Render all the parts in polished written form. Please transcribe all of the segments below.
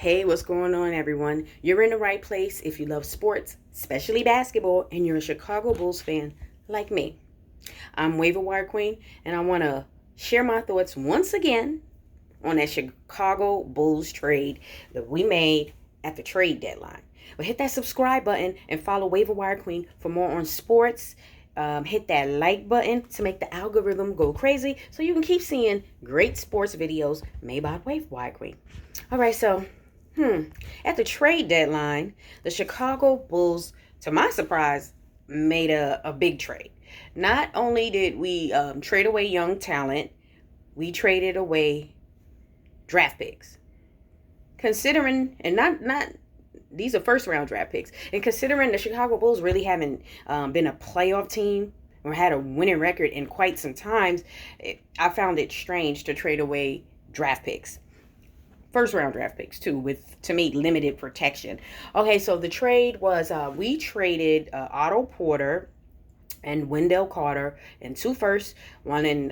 Hey, what's going on, everyone? You're in the right place if you love sports, especially basketball, and you're a Chicago Bulls fan like me. I'm Waiver Wire Queen, and I want to share my thoughts once again on that Chicago Bulls trade that we made at the trade deadline. But hit that subscribe button and follow Waiver Wire Queen for more on sports. Hit that like button to make the algorithm go crazy so you can keep seeing great sports videos made by Waiver Wire Queen. All right, so at the trade deadline, the Chicago Bulls, to my surprise, made a big trade. Not only did we trade away young talent, we traded away draft picks. Considering, and not these are first round draft picks, and considering the Chicago Bulls really haven't been a playoff team or had a winning record in quite some times, I found it strange to trade away draft picks. First round draft picks too, with, to me, limited protection. Okay, so the trade was we traded Otto Porter and Wendell Carter and two firsts, one in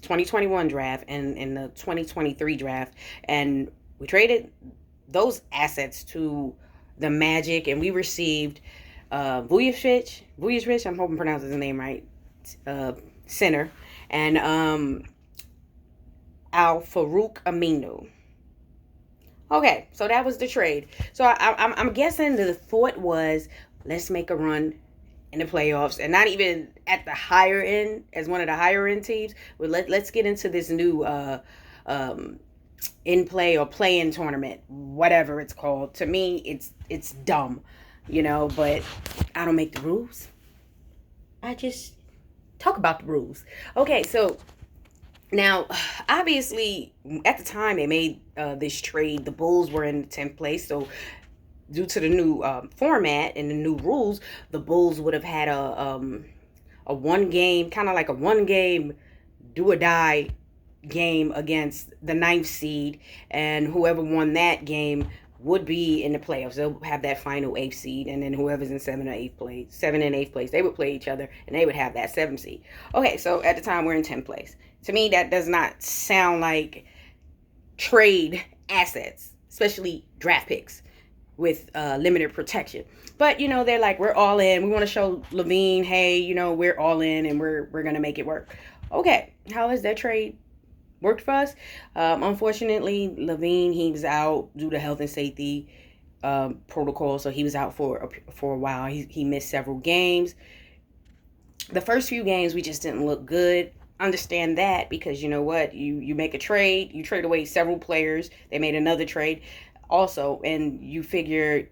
2021 draft and in the 2023 draft, and we traded those assets to the Magic, and we received Vujacic, I'm hoping I'm pronouncing his name right, center, and Al Farouk Aminu. Okay, so that was the trade. So I'm guessing the thought was, let's make a run in the playoffs, and not even at the higher end as one of the higher end teams. But let's get into this new in play or play in tournament, whatever it's called. To me, it's dumb, But I don't make the rules. I just talk about the rules. Okay, so now, obviously, at the time they made this trade, the Bulls were in 10th place. So, due to the new format and the new rules, the Bulls would have had a one game, kind of like a one game do or die game against the ninth seed, and whoever won that game would be in the playoffs. They'll have that final eighth seed, and then whoever's in seventh and eighth place, they would play each other, and they would have that seventh seed. Okay, so at the time we're in 10th place. To me, that does not sound like trade assets, especially draft picks with limited protection. But they're like, we're all in. We want to show Lavine, hey, we're all in, and we're gonna make it work. Okay, how has that trade worked for us? Unfortunately, Lavine, he was out due to health and safety protocol, so he was out for a while. He missed several games. The first few games, we just didn't look good. Understand that, because you know what, you make a trade, you trade away several players. They made another trade also, and you figure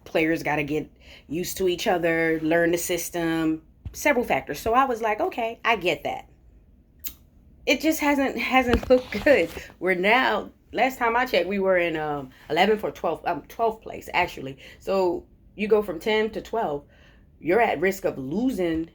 players got to get used to each other, learn the system, several factors. So I was like, okay, I get that. It just hasn't looked good. We're now, last time I checked, we were in 11th or 12th place actually. So you go from 10 to 12, you're at risk of losing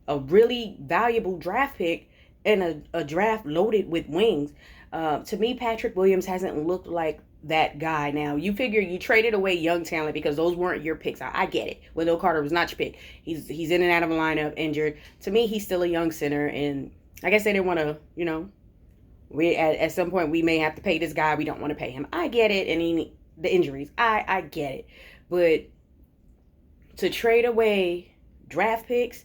a really valuable draft pick and a draft loaded with wings. To me, Patrick Williams hasn't looked like that guy. Now, you figure you traded away young talent because those weren't your picks. I get it. Wendell Carter was not your pick. He's in and out of a lineup, injured. To me, he's still a young center, and I guess they didn't want to, we at some point we may have to pay this guy. We don't want to pay him. I get it, and the injuries. I get it. But to trade away draft picks,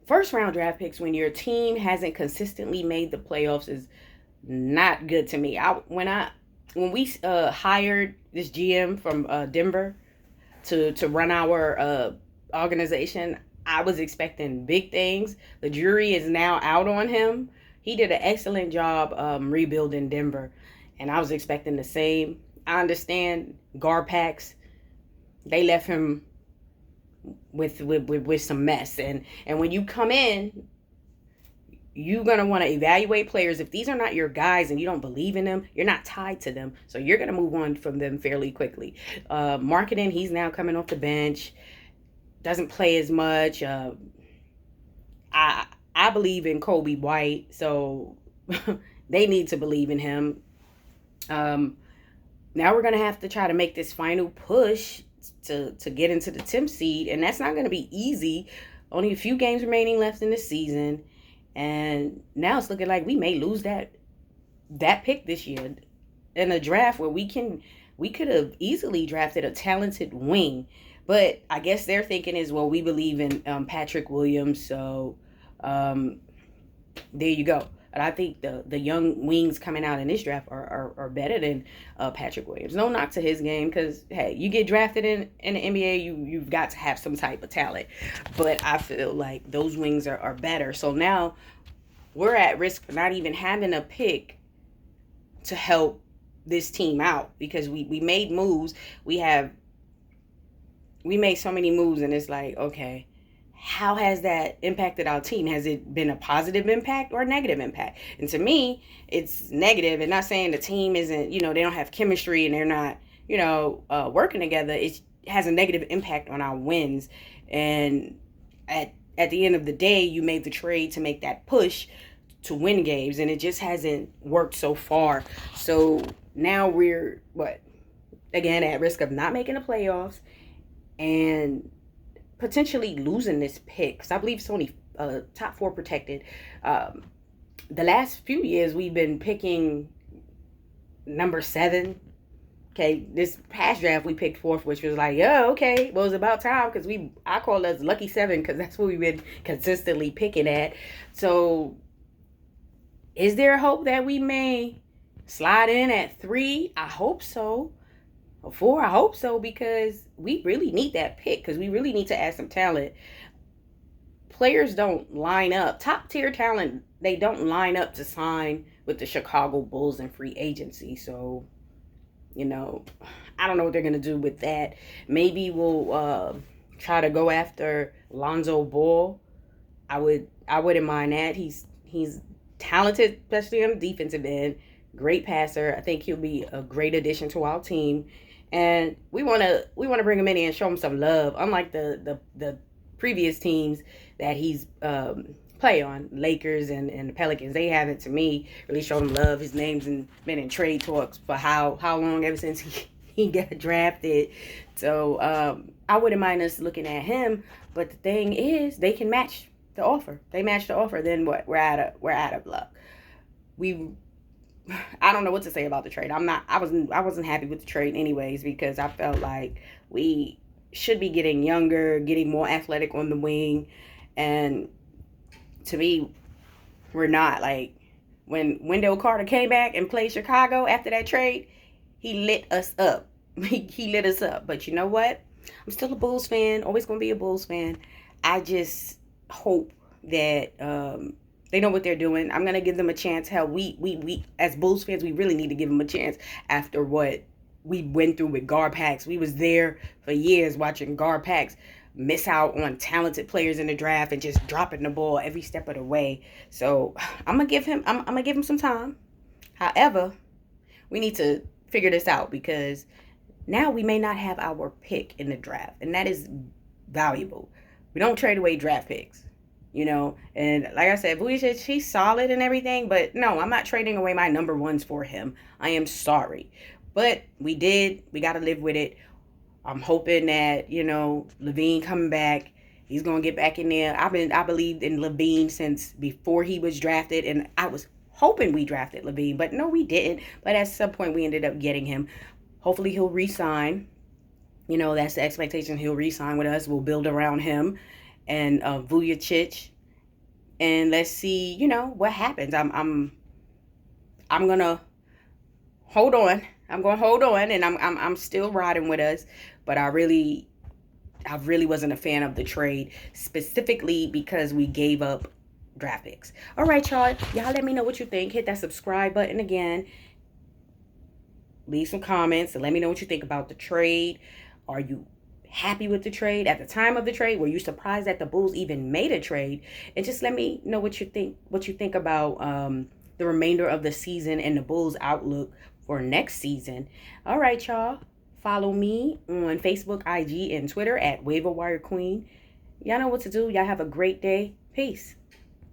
first round draft picks, when your team hasn't consistently made the playoffs, is not good to me. When we hired this GM from Denver to run our organization, I was expecting big things. The jury is now out on him. He did an excellent job rebuilding Denver, and I was expecting the same. I understand Garpax, they left him with some mess, and when you come in, you're going to want to evaluate players. If these are not your guys and you don't believe in them, you're not tied to them, so you're going to move on from them fairly quickly. Marketing, he's now coming off the bench, doesn't play as much. I believe in Kobe White, so they need to believe in him. Now we're going to have to try to make this final push to get into the 10th seed, and that's not going to be easy. Only a few games remaining left in the season, and now it's looking like we may lose that pick this year. in a draft where we could have easily drafted a talented wing, but I guess their thinking is, well, we believe in Patrick Williams, so there you go. And I think the young wings coming out in this draft are better than Patrick Williams. No knock to his game, because hey, you get drafted in the NBA, you've got to have some type of talent. But I feel like those wings are better. So now we're at risk for not even having a pick to help this team out, because we made moves. We made so many moves, and it's like, okay, how has that impacted our team? Has it been a positive impact or a negative impact? And to me, it's negative. And not saying the team isn't, they don't have chemistry and they're not, working together. It has a negative impact on our wins. And at the end of the day, you made the trade to make that push to win games, and it just hasn't worked so far. So now we're, again, at risk of not making the playoffs and potentially losing this pick, because I believe it's only top 4 protected. The last few years we've been picking number 7. Okay, this past draft we picked 4th, which was like, yeah, okay, well, it's about time, because I call us lucky 7, because that's what we've been consistently picking at. So is there a hope that we may slide in at 3? I hope so. 4, I hope so, because we really need that pick, because we really need to add some talent. Players don't line up. Top tier talent, they don't line up to sign with the Chicago Bulls in free agency. So, I don't know what they're going to do with that. Maybe we'll try to go after Lonzo Ball. I wouldn't mind that. He's talented, especially on the defensive end. Great passer. I think he'll be a great addition to our team. And we want to bring him in and show him some love. Unlike the previous teams that he's play on, Lakers and the Pelicans, they haven't, to me, really shown him love. His name's been in trade talks for how long, ever since he got drafted. So I wouldn't mind us looking at him. But the thing is, they can match the offer. They match the offer. Then what? We're out of luck. I don't know what to say about the trade. I wasn't happy with the trade anyways, because I felt like we should be getting younger, getting more athletic on the wing, and to me, we're not. Like, when Wendell Carter came back and played Chicago after that trade, he lit us up. He lit us up. But you know what? I'm still a Bulls fan. Always going to be a Bulls fan. I just hope that they know what they're doing. I'm going to give them a chance. Hell, we as Bulls fans, we really need to give them a chance after what we went through with Garpax. We was there for years watching Garpax miss out on talented players in the draft and just dropping the ball every step of the way. So I'm going to give him some time. However, we need to figure this out, because now we may not have our pick in the draft, and that is valuable. We don't trade away draft picks. And like I said, Vujic, he's solid and everything, but no, I'm not trading away my number ones for him. I am sorry. But we got to live with it. I'm hoping that, Lavine coming back, he's going to get back in there. I believed in Lavine since before he was drafted, and I was hoping we drafted Lavine, but no, we didn't. But at some point, we ended up getting him. Hopefully, he'll re-sign. That's the expectation. He'll re-sign with us. We'll build around him and Vujic, and let's see, what happens. I'm gonna hold on. I'm gonna hold on, and I'm still riding with us. But I really wasn't a fan of the trade, specifically because we gave up draft picks. All right, y'all let me know what you think. Hit that subscribe button again. Leave some comments and let me know what you think about the trade. Are you happy with the trade? At the time of the trade, were you surprised that the Bulls even made a trade? And just let me know what you think about the remainder of the season and the Bulls' outlook for next season. All right, y'all. Follow me on Facebook, IG, and Twitter at Waiver Wire Queen. Y'all know what to do. Y'all have a great day. Peace.